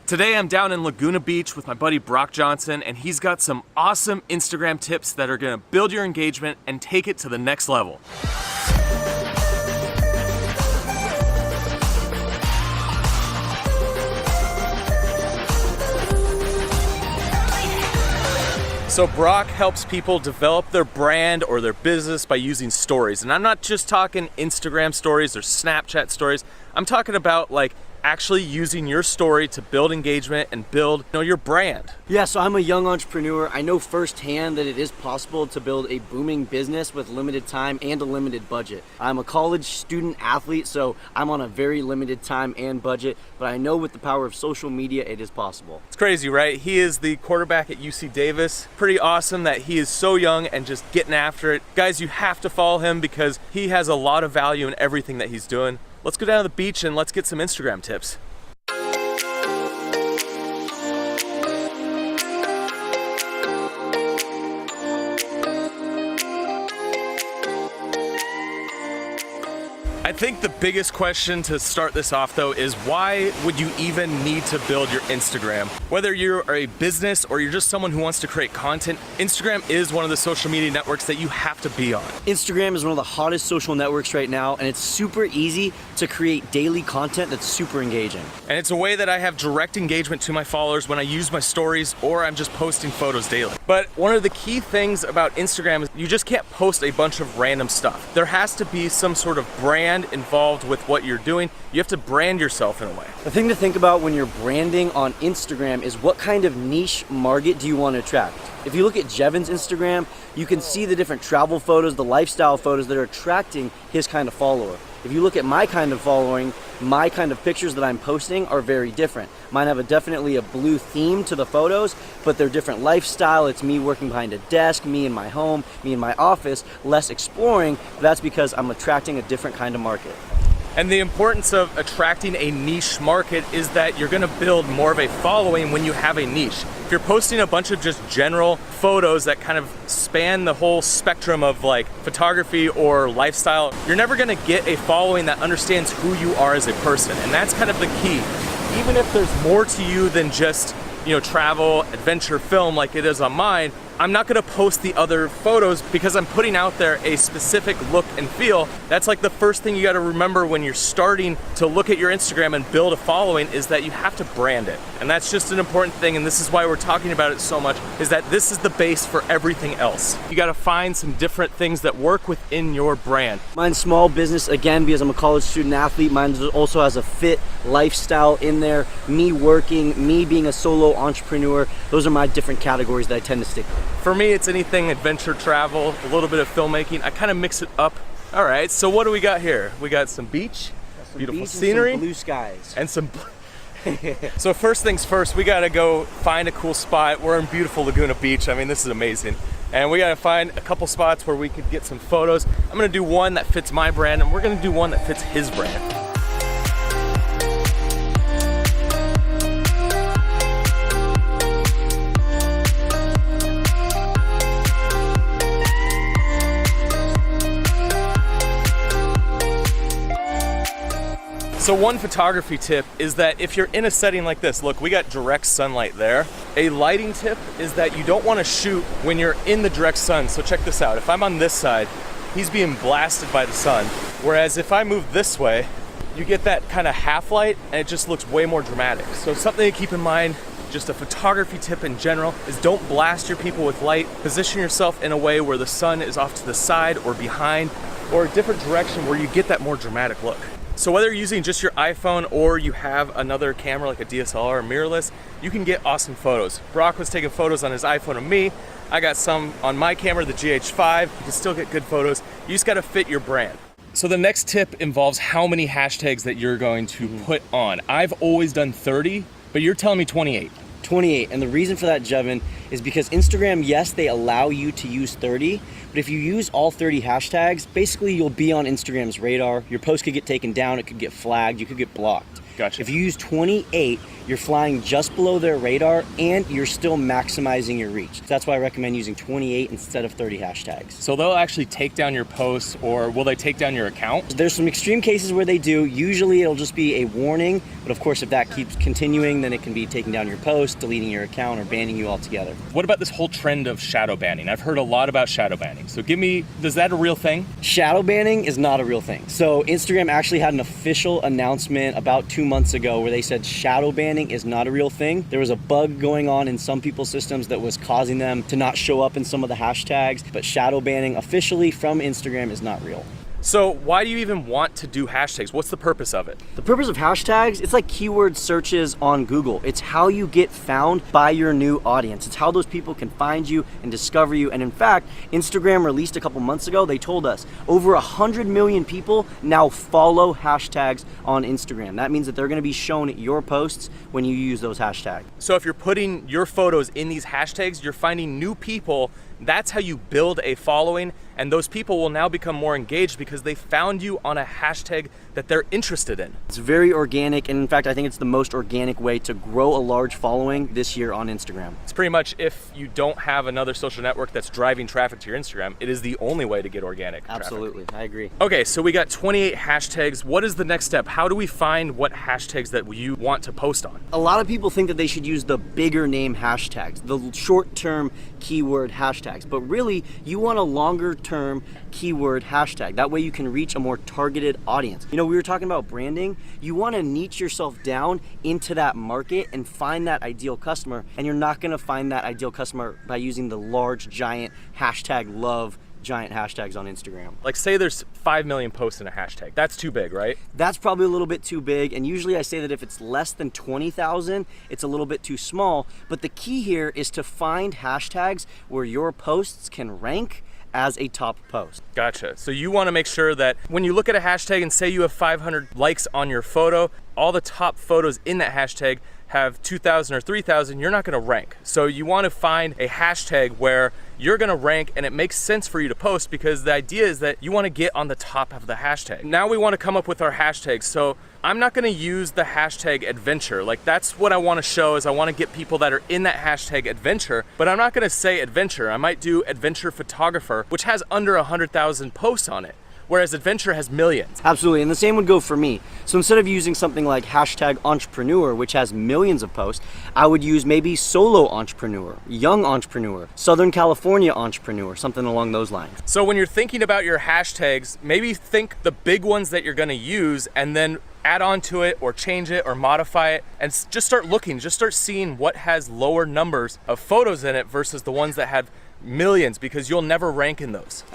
Today I'm down in Laguna Beach with my buddy Brock Johnson, and he's got some awesome Instagram tips that are gonna build your engagement and take it to the next level. So Brock helps people develop their brand or their business by using stories. And I'm not just talking Instagram stories or Snapchat stories. I'm talking about like actually using your story to build engagement and build, your brand. Yeah, so I'm a young entrepreneur. I know firsthand that it is possible to build a booming business with limited time and a limited budget. I'm a college student athlete, so I'm on a very limited time and budget, but I know with the power of social media, it is possible. It's crazy, right? He is the quarterback at UC Davis. Pretty awesome that he is so young and just getting after it. Guys, you have to follow him because he has a lot of value in everything that he's doing. Let's go down to the beach and let's get some Instagram tips. I think the biggest question to start this off though is why would you even need to build your Instagram? Whether you're a business or you're just someone who wants to create content, Instagram is one of the social media networks that you have to be on. Instagram is one of the hottest social networks right now, and it's super easy to create daily content that's super engaging. And it's a way that I have direct engagement to my followers when I use my stories or I'm just posting photos daily. But one of the key things about Instagram is you just can't post a bunch of random stuff. There has to be some sort of brand involved with what you're doing. You have to brand yourself in a way. The thing to think about when you're branding on Instagram is what kind of niche market do you want to attract? If you look at Jevin's Instagram, you can see the different travel photos, the lifestyle photos that are attracting his kind of follower. If you look at my kind of following, my kind of pictures that I'm posting are very different. Mine have definitely a blue theme to the photos, but they're different lifestyle. It's me working behind a desk, me in my home, me in my office, less exploring. That's because I'm attracting a different kind of market. And the importance of attracting a niche market is that you're gonna build more of a following when you have a niche. If you're posting a bunch of just general photos that kind of span the whole spectrum of like photography or lifestyle, you're never gonna get a following that understands who you are as a person. And that's kind of the key. Even if there's more to you than just, travel, adventure, film like it is on mine, I'm not gonna post the other photos because I'm putting out there a specific look and feel. That's like the first thing you gotta remember when you're starting to look at your Instagram and build a following is that you have to brand it. And that's just an important thing, and this is why we're talking about it so much, is that this is the base for everything else. You gotta find some different things that work within your brand. Mine's small business, again, because I'm a college student athlete. Mine also has a fit lifestyle in there. Me working, me being a solo entrepreneur. Those are my different categories that I tend to stick with. For me, it's anything adventure, travel, a little bit of filmmaking. I kind of mix it up. All right, so what do we got here? We got some beach, beautiful scenery, and some blue skies. And some So first things first, we gotta go find a cool spot. We're in beautiful Laguna Beach. I mean, this is amazing. And we gotta find a couple spots where we could get some photos. I'm gonna do one that fits my brand, and we're gonna do one that fits his brand. So one photography tip is that if you're in a setting like this, look, we got direct sunlight there. A lighting tip is that you don't want to shoot when you're in the direct sun. So check this out. If I'm on this side, he's being blasted by the sun. Whereas if I move this way, you get that kind of half light and it just looks way more dramatic. So something to keep in mind, just a photography tip in general, is don't blast your people with light. Position yourself in a way where the sun is off to the side or behind or a different direction where you get that more dramatic look. So whether you're using just your iPhone or you have another camera like a DSLR or mirrorless, you can get awesome photos. Brock was taking photos on his iPhone of me. I got some on my camera, the GH5. You can still get good photos. You just gotta fit your brand. So the next tip involves how many hashtags that you're going to put on. I've always done 30, but you're telling me 28. 28, and the reason for that, Jevin, is because Instagram, yes, they allow you to use 30, but if you use all 30 hashtags, basically you'll be on Instagram's radar. Your post could get taken down, it could get flagged, you could get blocked. Gotcha. If you use 28, you're flying just below their radar, and you're still maximizing your reach. So that's why I recommend using 28 instead of 30 hashtags. So they'll actually take down your posts, or will they take down your account? There's some extreme cases where they do. Usually it'll just be a warning, but of course if that keeps continuing, then it can be taking down your post, deleting your account, or banning you altogether. What about this whole trend of shadow banning? I've heard a lot about shadow banning. So is that a real thing? Shadow banning is not a real thing. So Instagram actually had an official announcement about 2 months ago where they said shadow banning is not a real thing. There was a bug going on in some people's systems that was causing them to not show up in some of the hashtags, but shadow banning officially from Instagram is not real. So why do you even want to do hashtags? What's the purpose of it? The purpose of hashtags, it's like keyword searches on Google. It's how you get found by your new audience. It's how those people can find you and discover you. And in fact, Instagram released a couple months ago, they told us over 100 million people now follow hashtags on Instagram. That means that they're gonna be shown your posts when you use those hashtags. So if you're putting your photos in these hashtags, you're finding new people. That's how you build a following, and those people will now become more engaged because they found you on a hashtag that they're interested in. It's very organic, and in fact, I think it's the most organic way to grow a large following this year on Instagram. It's pretty much, if you don't have another social network that's driving traffic to your Instagram, it is the only way to get organic Absolutely, traffic. I agree. Okay, so we got 28 hashtags. What is the next step? How do we find what hashtags that you want to post on? A lot of people think that they should use the bigger name hashtags, the short-term keyword hashtags, but really you want a longer-term keyword hashtag. That way you can reach a more targeted audience. You know, we were talking about branding. You want to niche yourself down into that market and find that ideal customer, and you're not going to find that ideal customer by using the large, giant hashtag love giant hashtags on Instagram. Like, say there's 5 million posts in a hashtag. That's too big, right? That's probably a little bit too big, and usually I say that if it's less than 20,000, it's a little bit too small, but the key here is to find hashtags where your posts can rank as a top post. Gotcha. So you want to make sure that when you look at a hashtag and say you have 500 likes on your photo, all the top photos in that hashtag have 2,000 or 3,000, you're not going to rank. So you want to find a hashtag where you're going to rank and it makes sense for you to post, because the idea is that you want to get on the top of the hashtag. Now we want to come up with our hashtags. So I'm not going to use the hashtag adventure. Like, that's what I want to show, is I want to get people that are in that hashtag adventure, but I'm not going to say adventure. I might do adventure photographer, which has under 100,000 posts on it, whereas adventure has millions. Absolutely, and the same would go for me. So instead of using something like hashtag entrepreneur, which has millions of posts, I would use maybe solo entrepreneur, young entrepreneur, Southern California entrepreneur, something along those lines. So when you're thinking about your hashtags, maybe think the big ones that you're gonna use and then add on to it or change it or modify it, and just start looking, just start seeing what has lower numbers of photos in it versus the ones that have millions, because you'll never rank in those.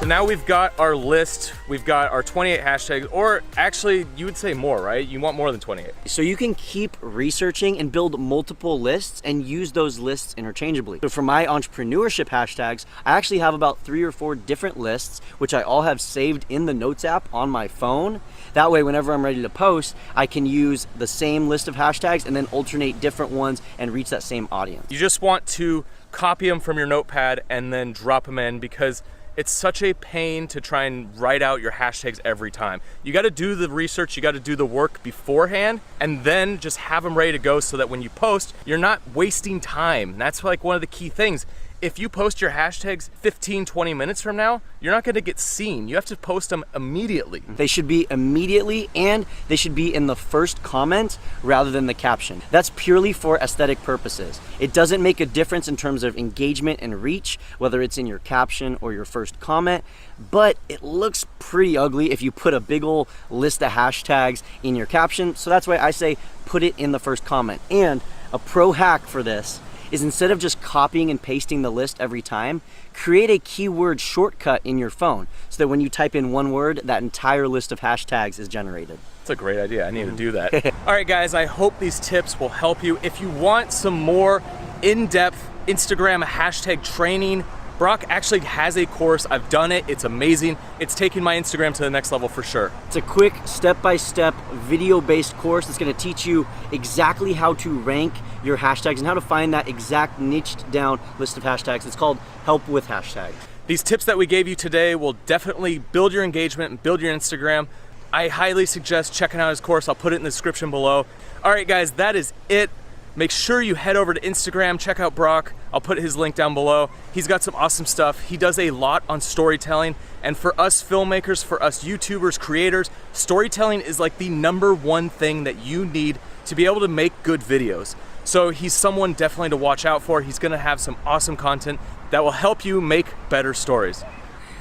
So now we've got our list, we've got our 28 hashtags, or actually you would say more, right? You want more than 28. So you can keep researching and build multiple lists and use those lists interchangeably. So for my entrepreneurship hashtags, I actually have about 3 or 4 different lists, which I all have saved in the Notes app on my phone. That way, whenever I'm ready to post, I can use the same list of hashtags and then alternate different ones and reach that same audience. You just want to copy them from your notepad and then drop them in, because it's such a pain to try and write out your hashtags every time. You got to do the research, you got to do the work beforehand, and then just have them ready to go so that when you post, you're not wasting time. That's like one of the key things. If you post your hashtags 15, 20 minutes from now, you're not gonna get seen. You have to post them immediately. They should be immediately, and they should be in the first comment rather than the caption. That's purely for aesthetic purposes. It doesn't make a difference in terms of engagement and reach, whether it's in your caption or your first comment, but it looks pretty ugly if you put a big ol' list of hashtags in your caption. So that's why I say put it in the first comment. And a pro hack for this is, instead of just copying and pasting the list every time, create a keyword shortcut in your phone so that when you type in one word, that entire list of hashtags is generated. That's a great idea. I need to do that. All right, guys, I hope these tips will help you. If you want some more in-depth Instagram hashtag training, Brock actually has a course. I've done it. It's amazing. It's taking my Instagram to the next level for sure. It's a quick step-by-step video-based course that's going to teach you exactly how to rank your hashtags and how to find that exact niched down list of hashtags. It's called Help with Hashtags. These tips that we gave you today will definitely build your engagement and build your Instagram. I highly suggest checking out his course. I'll put it in the description below. All right, guys, that is it. Make sure you head over to Instagram, check out Brock. I'll put his link down below. He's got some awesome stuff. He does a lot on storytelling. And for us filmmakers, for us YouTubers, creators, storytelling is like the #1 thing that you need to be able to make good videos. So he's someone definitely to watch out for. He's gonna have some awesome content that will help you make better stories.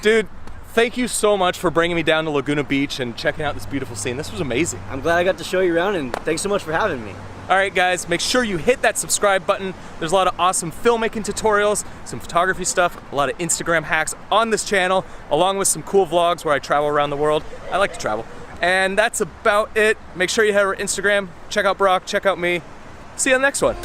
Dude, thank you so much for bringing me down to Laguna Beach and checking out this beautiful scene. This was amazing. I'm glad I got to show you around, and thanks so much for having me. All right, guys, make sure you hit that subscribe button. There's a lot of awesome filmmaking tutorials, some photography stuff, a lot of Instagram hacks on this channel, along with some cool vlogs where I travel around the world. I like to travel. And that's about it. Make sure you head over to Instagram, check out Brock, check out me. See you on the next one.